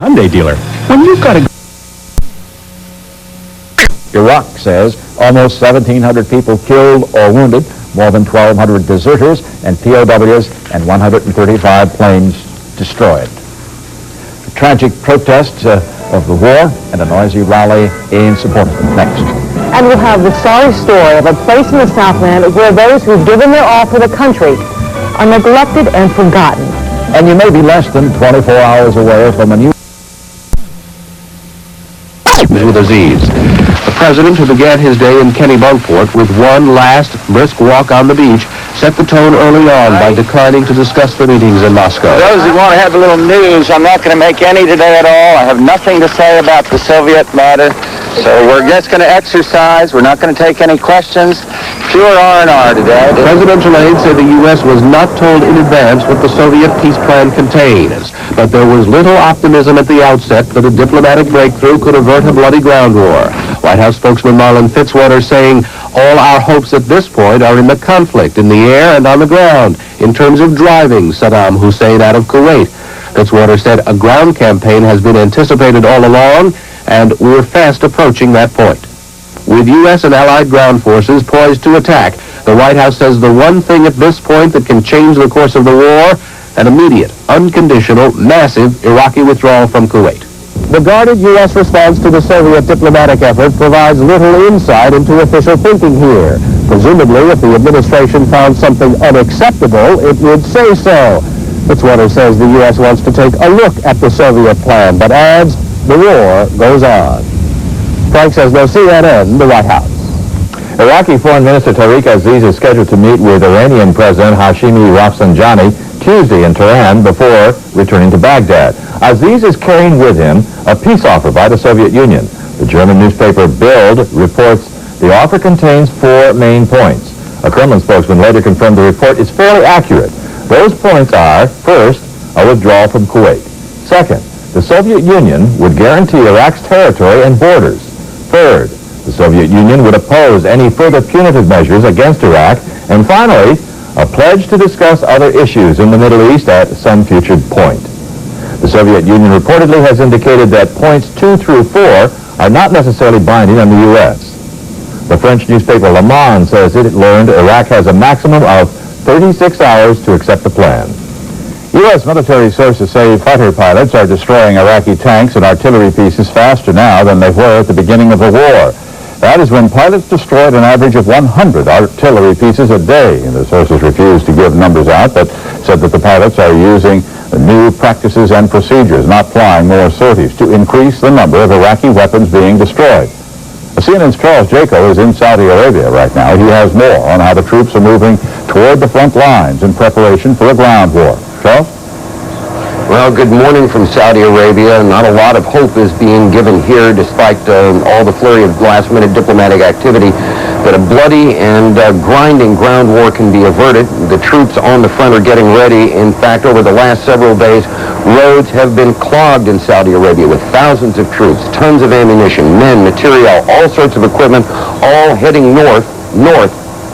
Hyundai dealer. When you've got a... Iraq says almost 1,700 people killed or wounded, more than 1,200 deserters and POWs, and 135 planes destroyed. A tragic protest of the war and a noisy rally in support of them. Next. And we'll have the sorry story of a place in the Southland where those who've given their all for the country are neglected and forgotten. And you may be less than 24 hours away from a new... with Aziz. The president, who began his day in Kennebunkport with one last brisk walk on the beach, set the tone early on by declining to discuss the meetings in Moscow. Those who want to have a little news, I'm not going to make any today at all. I have nothing to say about the Soviet matter. So we're just going to exercise. We're not going to take any questions. Pure R&R today. Presidential aide said the U.S. was not told in advance what the Soviet peace plan contains, but there was little optimism at the outset that a diplomatic breakthrough could avert a bloody ground war. White House spokesman Marlon Fitzwater saying all our hopes at this point are in the conflict in the air and on the ground in terms of driving Saddam Hussein out of Kuwait. Fitzwater said a ground campaign has been anticipated all along, and we're fast approaching that point. With U.S. and allied ground forces poised to attack, the White House says the one thing at this point that can change the course of the war, an immediate, unconditional, massive Iraqi withdrawal from Kuwait. The guarded U.S. response to the Soviet diplomatic effort provides little insight into official thinking here. Presumably, if the administration found something unacceptable, it would say so. Fitzwater says the U.S. wants to take a look at the Soviet plan, but adds the war goes on. Frank says no CNN, the White House. Iraqi Foreign Minister Tariq Aziz is scheduled to meet with Iranian President Hashemi Rafsanjani Tuesday in Tehran before returning to Baghdad. Aziz is carrying with him a peace offer by the Soviet Union. The German newspaper Bild reports the offer contains 4 main points. A Kremlin spokesman later confirmed the report is fairly accurate. Those points are, first, a withdrawal from Kuwait. Second, the Soviet Union would guarantee Iraq's territory and borders. Third, the Soviet Union would oppose any further punitive measures against Iraq. And finally, a pledge to discuss other issues in the Middle East at some future point. The Soviet Union reportedly has indicated that points 2 through 4 are not necessarily binding on the U.S. The French newspaper Le Monde says it learned Iraq has a maximum of 36 hours to accept the plan. U.S. military sources say fighter pilots are destroying Iraqi tanks and artillery pieces faster now than they were at the beginning of the war. That is when pilots destroyed an average of 100 artillery pieces a day. And the sources refused to give numbers out, but said that the pilots are using new practices and procedures, not flying more sorties, to increase the number of Iraqi weapons being destroyed. CNN's Charles Jaco is in Saudi Arabia right now. He has more on how the troops are moving toward the front lines in preparation for a ground war. Charles? Well, good morning from Saudi Arabia. Not a lot of hope is being given here despite all the flurry of last-minute diplomatic activity. But a bloody and grinding ground war can be averted. The troops on the front are getting ready. In fact, over the last several days, roads have been clogged in Saudi Arabia with thousands of troops, tons of ammunition, men, material, all sorts of equipment, all heading north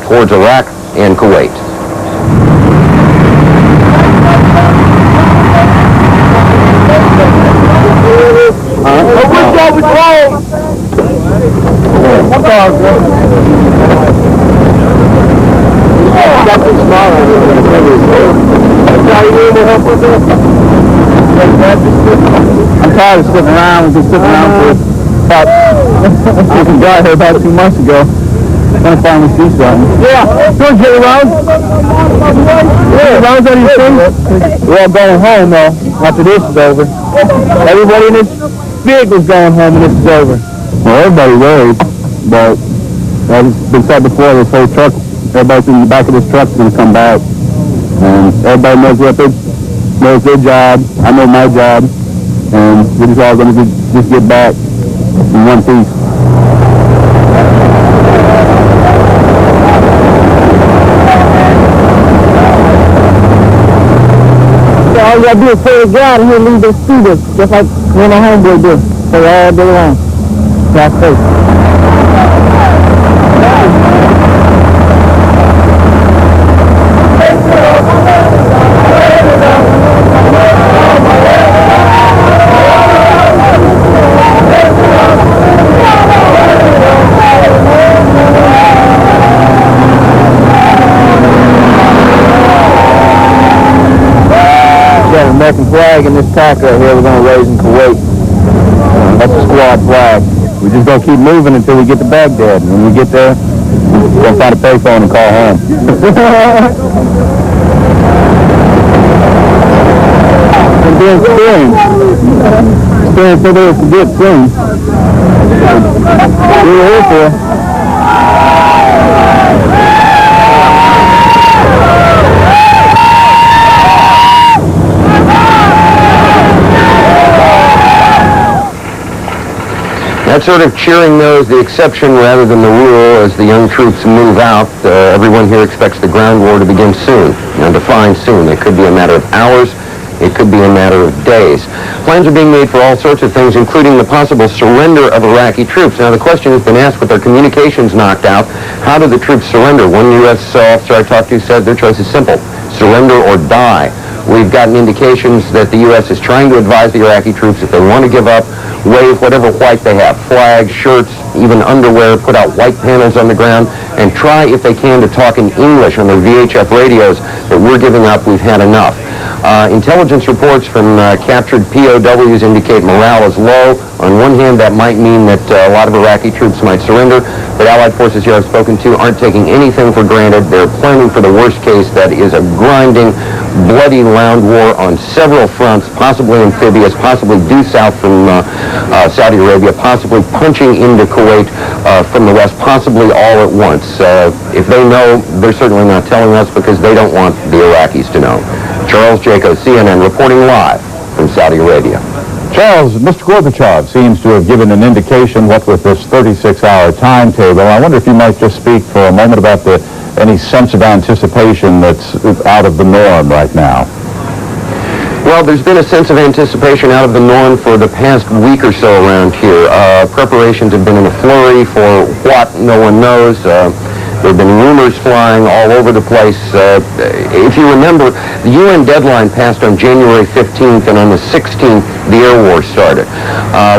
towards Iraq and Kuwait. I'm tired of sitting around. We've been sitting around for about, I got here about 2 months ago. Gonna finally see something. Yeah. Don't get around. Yeah, around anything. We're all going home though, after this is over. Everybody in this vehicle's going home when this is over. Well, everybody worried, but as it's been said before, this whole truck, everybody in the back of this truck is gonna come back. And everybody knows knows their job. I know my job. And we're just all going to just get back in one piece. So all you got to do is pray to God and he'll lead us through this, just like when our homeboy did. So all day long. That's faith. American flag in this pack right here we're going to raise in Kuwait. That's the squad flag. We're just going to keep moving until we get to Baghdad. And when we get there, we're going to find a payphone and call home. I'm doing steering. Steering so they forget soon. We're here for. That sort of cheering, though, is the exception rather than the rule as the young troops move out. Everyone here expects the ground war to begin soon. Now, define soon. It could be a matter of hours. It could be a matter of days. Plans are being made for all sorts of things, including the possible surrender of Iraqi troops. Now, the question has been asked with their communications knocked out, how do the troops surrender? One U.S. officer I talked to said their choice is simple: surrender or die. We've gotten indications that the U.S. is trying to advise the Iraqi troops if they want to give up, wave whatever white they have, flags, shirts, even underwear, put out white panels on the ground, and try, if they can, to talk in English on their VHF radios that we're giving up, we've had enough. Intelligence reports from captured POWs indicate morale is low. On one hand, that might mean that a lot of Iraqi troops might surrender, but Allied forces here I've spoken to aren't taking anything for granted. They're planning for the worst case, that is a grinding, bloody land war on several fronts, possibly amphibious, possibly due south from Saudi Arabia, possibly punching into Kuwait from the west, possibly all at once. If they know, they're certainly not telling us because they don't want the Iraqis to know. Charles Jaco, CNN, reporting live from Saudi Arabia. Charles, Mr. Gorbachev seems to have given an indication, what with this 36-hour timetable. I wonder if you might just speak for a moment about any sense of anticipation that's out of the norm right now. Well, there's been a sense of anticipation out of the norm for the past week or so around here. Preparations have been in a flurry for what no one knows. There have been rumors flying all over the place. If you remember, the UN deadline passed on January 15th, and on the 16th, the air war started.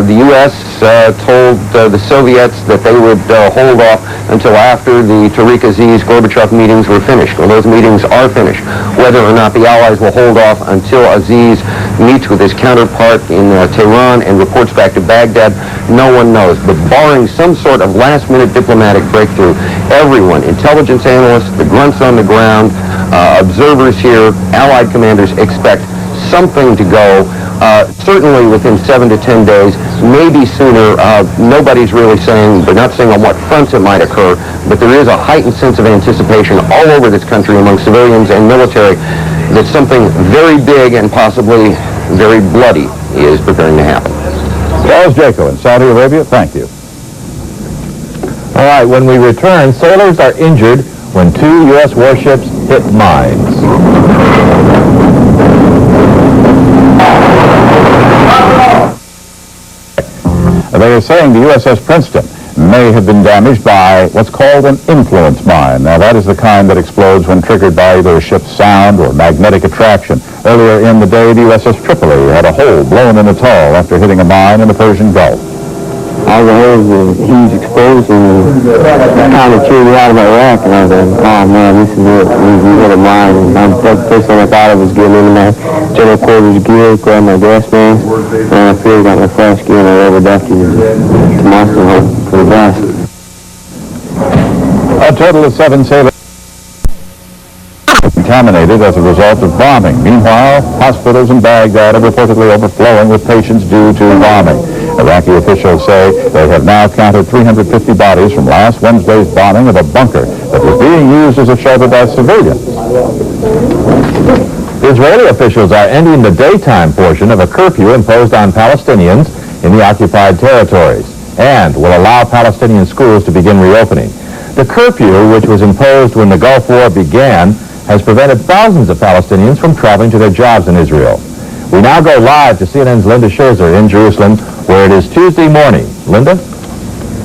The U.S. Told the Soviets that they would hold off until after the Tariq Aziz Gorbachev meetings were finished. Well, those meetings are finished. Whether or not the Allies will hold off until Aziz meets with his counterpart in Tehran and reports back to Baghdad, no one knows. But barring some sort of last-minute diplomatic breakthrough, everyone, intelligence analysts, the grunts on the ground, observers here, Allied commanders expect something to go, certainly within 7 to 10 days, maybe sooner. Nobody's really saying, they're not saying on what fronts it might occur, but there is a heightened sense of anticipation all over this country among civilians and military that something very big and possibly very bloody is preparing to happen. Charles Jaco in Saudi Arabia, thank you. All right, when we return, sailors are injured when 2 U.S. warships hit mines. They are saying the USS Princeton may have been damaged by what's called an influence mine. Now, that is the kind that explodes when triggered by either a ship's sound or magnetic attraction. Earlier in the day, the USS Tripoli had a hole blown in its hull after hitting a mine in the Persian Gulf. All the holes were huge explosions, and kind of cheered me out of my rack, and I was like, oh man, this is it. We hit a mine. And the first thing I thought of was getting into my general quarters gear, grab my gas mask, and I figured out my flash gear, and I rubber ducky to monster hope for the best. A total of 7 sailors contaminated as a result of bombing. Meanwhile, hospitals in Baghdad are reportedly overflowing with patients due to bombing. Iraqi officials say they have now counted 350 bodies from last Wednesday's bombing of a bunker that was being used as a shelter by civilians. Israeli officials are ending the daytime portion of a curfew imposed on Palestinians in the occupied territories and will allow Palestinian schools to begin reopening. The curfew, which was imposed when the Gulf War began, has prevented thousands of Palestinians from traveling to their jobs in Israel. We now go live to CNN's Linda Scherzer in Jerusalem, where it is Tuesday morning. Linda?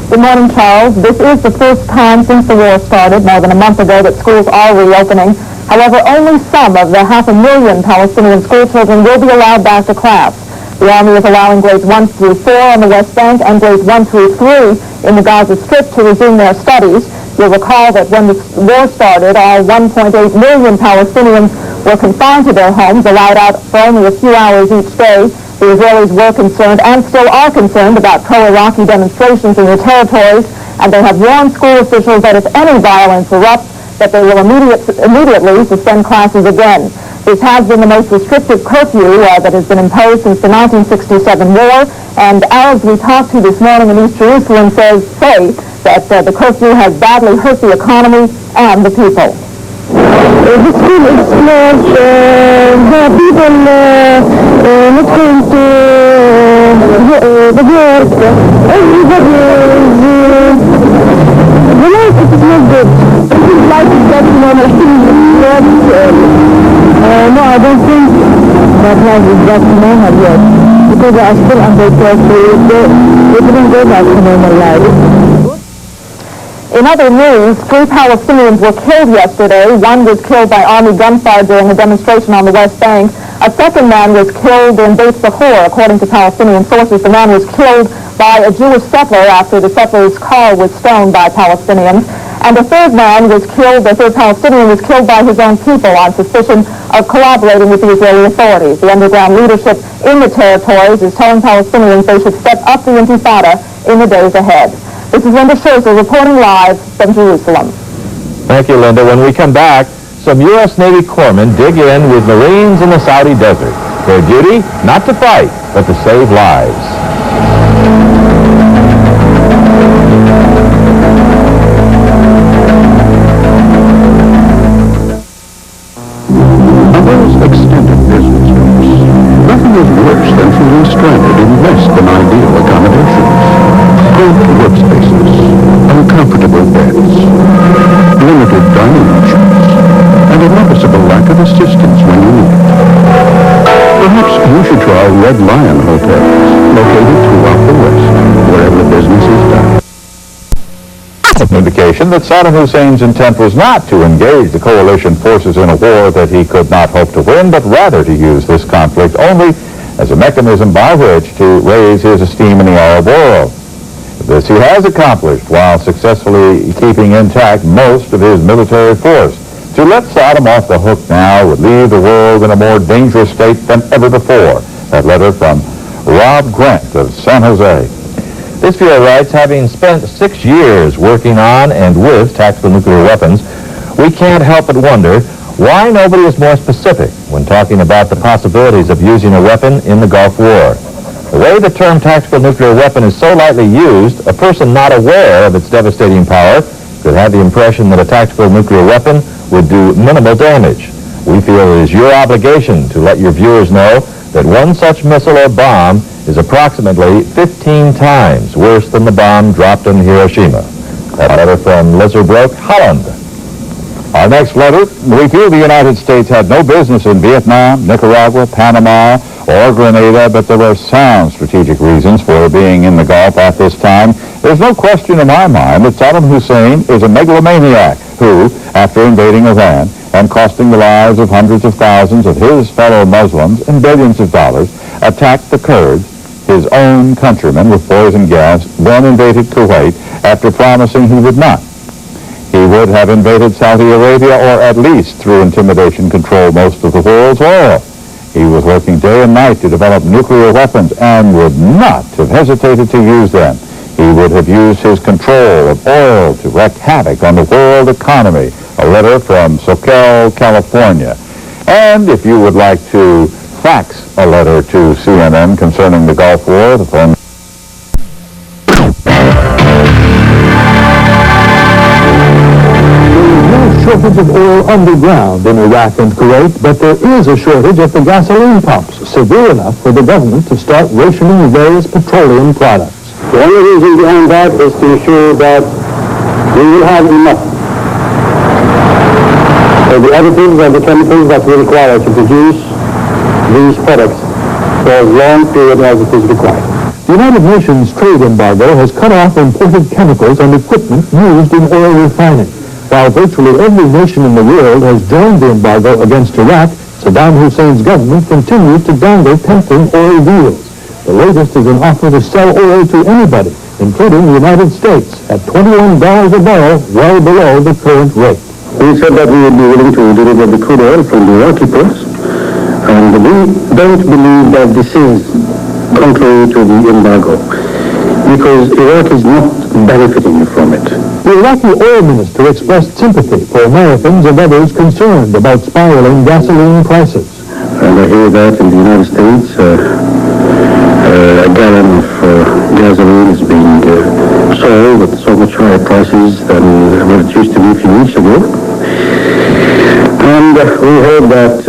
Good morning, Charles. This is the first time since the war started, more than a month ago, that schools are reopening. However, only some of the 500,000 Palestinian school children will be allowed back to class. The Army is allowing grades 1 through 4 on the West Bank and grades 1 through 3 in the Gaza Strip to resume their studies. You'll recall that when the war started, all 1.8 million Palestinians were confined to their homes, allowed out for only a few hours each day. The Israelis were concerned and still are concerned about pro-Iraqi demonstrations in their territories, and they have warned school officials that if any violence erupts, that they will immediately suspend classes again. This has been the most restrictive curfew that has been imposed since the 1967 war, and Arabs we talked to this morning in East Jerusalem say that the curfew has badly hurt the economy and the people. The school is closed. The people not going to the work. Everybody is the life is not good. Life is not normal. No, I don't think that life is back to normal yet, because they are still under pressure. They didn't go back to normal life. In other news, 3 Palestinians were killed yesterday. One was killed by army gunfire during a demonstration on the West Bank. A second man was killed in Beit Bahur. According to Palestinian sources, the man was killed by a Jewish settler after the settler's car was stoned by Palestinians. And a third man was killed, the third Palestinian was killed by his own people on suspicion of collaborating with the Israeli authorities. The underground leadership in the territories is telling Palestinians they should step up the intifada in the days ahead. This is Linda Scherzer reporting live from Jerusalem. Thank you, Linda. When we come back, some U.S. Navy corpsmen dig in with Marines in the Saudi desert. Their duty, not to fight, but to save lives. On those extended business trips, nothing is worse than feeling stranded in less than ideal accommodations. Cramped workspaces, uncomfortable beds, limited dining options, and a noticeable lack of assistance when you need it. Perhaps you should try Red Lion hotels, located throughout the West, wherever business is done. An indication that Saddam Hussein's intent was not to engage the coalition forces in a war that he could not hope to win, but rather to use this conflict only as a mechanism by which to raise his esteem in the Arab world. This he has accomplished while successfully keeping intact most of his military force. To let Saddam off the hook now would leave the world in a more dangerous state than ever before. That letter from Rob Grant of San Jose. This viewer writes, having spent 6 years working on and with tactical nuclear weapons, we can't help but wonder why nobody is more specific when talking about the possibilities of using a weapon in the Gulf War. The way the term tactical nuclear weapon is so lightly used, a person not aware of its devastating power could have the impression that a tactical nuclear weapon would do minimal damage. We feel it is your obligation to let your viewers know that one such missile or bomb is approximately 15 times worse than the bomb dropped in Hiroshima. That letter from Lizardbrook, Holland. Our next letter, we feel the United States had no business in Vietnam, Nicaragua, Panama, or Grenada, but there were sound strategic reasons for being in the Gulf at this time. There's no question in my mind that Saddam Hussein is a megalomaniac who, after invading Iran and costing the lives of hundreds of thousands of his fellow Muslims and billions of dollars, attacked the Kurds, his own countrymen, with poison gas, then invaded Kuwait after promising he would not. He would have invaded Saudi Arabia, or at least through intimidation control most of the world's oil. He was working day and night to develop nuclear weapons and would not have hesitated to use them. He would have used his control of oil to wreak havoc on the world economy. A letter from Soquel, California. And if you would like to fax a letter to CNN concerning the Gulf War, the phone... Shortage of oil underground in Iraq and Kuwait, but there is a shortage at the gasoline pumps, severe enough for the government to start rationing various petroleum products. The only reason behind that is to ensure that we will have enough of the additives and the chemicals that we require to produce these products for as long period as it is required. The United Nations trade embargo has cut off imported chemicals and equipment used in oil refining. While virtually every nation in the world has joined the embargo against Iraq, Saddam Hussein's government continues to dangle tempting oil deals. The latest is an offer to sell oil to anybody, including the United States, at $21 a barrel, well below the current rate. We said that we would be willing to deliver the crude oil from the Iraqi ports, and we don't believe that this is contrary to the embargo, because Iraq is not benefiting from it. The Iraqi oil minister expressed sympathy for Americans and others concerned about spiraling gasoline prices. And I hear that in the United States, a gallon of gasoline is being sold at so much higher prices than what it used to be a few weeks ago. And we heard that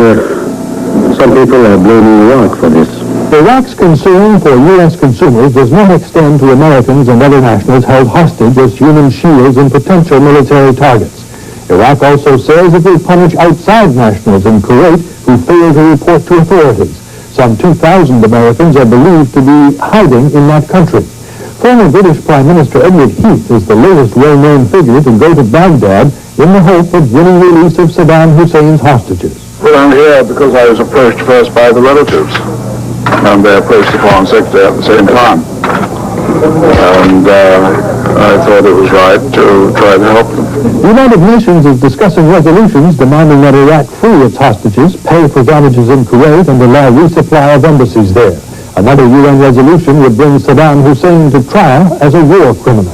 some people are blaming Iraq for this. Iraq's concern for U.S. consumers does not extend to Americans and other nationals held hostage as human shields and potential military targets. Iraq also says it will punish outside nationals in Kuwait who fail to report to authorities. Some 2,000 Americans are believed to be hiding in that country. Former British Prime Minister Edward Heath is the latest well-known figure to go to Baghdad in the hope of winning release of Saddam Hussein's hostages. Well, I'm here because I was approached first by the relatives, and they approached the Foreign Secretary at the same time. And I thought it was right to try to help them. The United Nations is discussing resolutions demanding that Iraq free its hostages, pay for damages in Kuwait, and allow resupply of embassies there. Another UN resolution would bring Saddam Hussein to trial as a war criminal.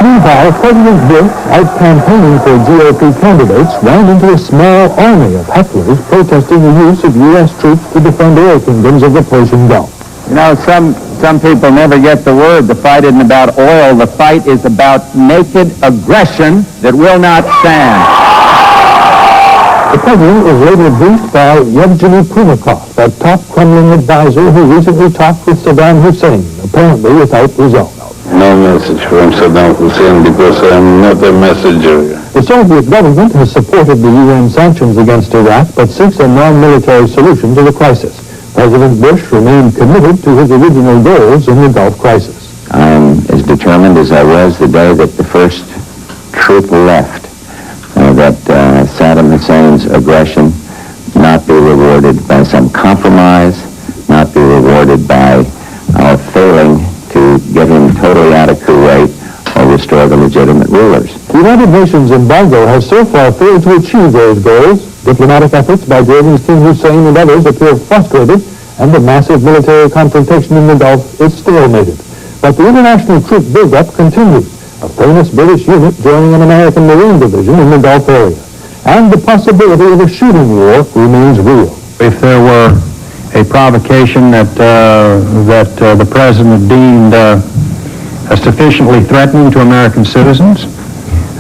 Meanwhile, President Bush, out campaigning for GOP candidates, ran into a small army of hecklers protesting the use of U.S. troops to defend oil kingdoms of the Persian Gulf. You know, some people never get the word. The fight isn't about oil. The fight is about naked aggression that will not stand. The president was later briefed by Yevgeny Primakov, a top Kremlin advisor who recently talked with Saddam Hussein, apparently without result. No message from Saddam Hussein because I'm not a messenger. The Soviet government has supported the UN sanctions against Iraq, but seeks a non-military solution to the crisis. President Bush remained committed to his original goals in the Gulf crisis. I'm as determined as I was the day that the first troop left, that Saddam Hussein's aggression not be rewarded by some compromise, not be rewarded by our failing to get him totally out of Kuwait or restore the legitimate rulers. The United Nations embargo has so far failed to achieve those goals. Diplomatic efforts by Jordan's King Hussein and others appear frustrated, and the massive military confrontation in the Gulf is stalemated. But the international troop buildup continues, a famous British unit joining an American Marine division in the Gulf area. And the possibility of a shooting war remains real. If there were a provocation that the president deemed sufficiently threatening to American citizens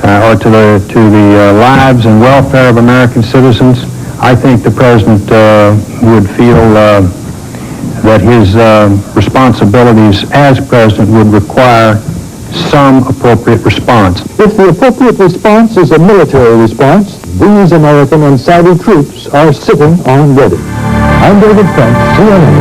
or to the lives and welfare of American citizens, I think the president would feel that his responsibilities as president would require some appropriate response. If the appropriate response is a military response, these American and Saudi troops are sitting on ready. I'm David French, CNN.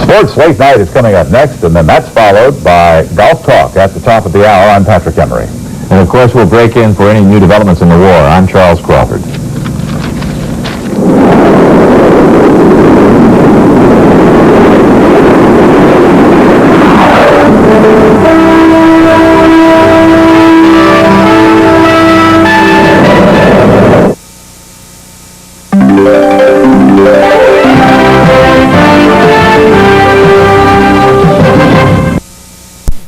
Sports Late Night is coming up next, and then that's followed by Golf Talk at the top of the hour. I'm Patrick Emery. And, of course, we'll break in for any new developments in the war. I'm Charles Crawford.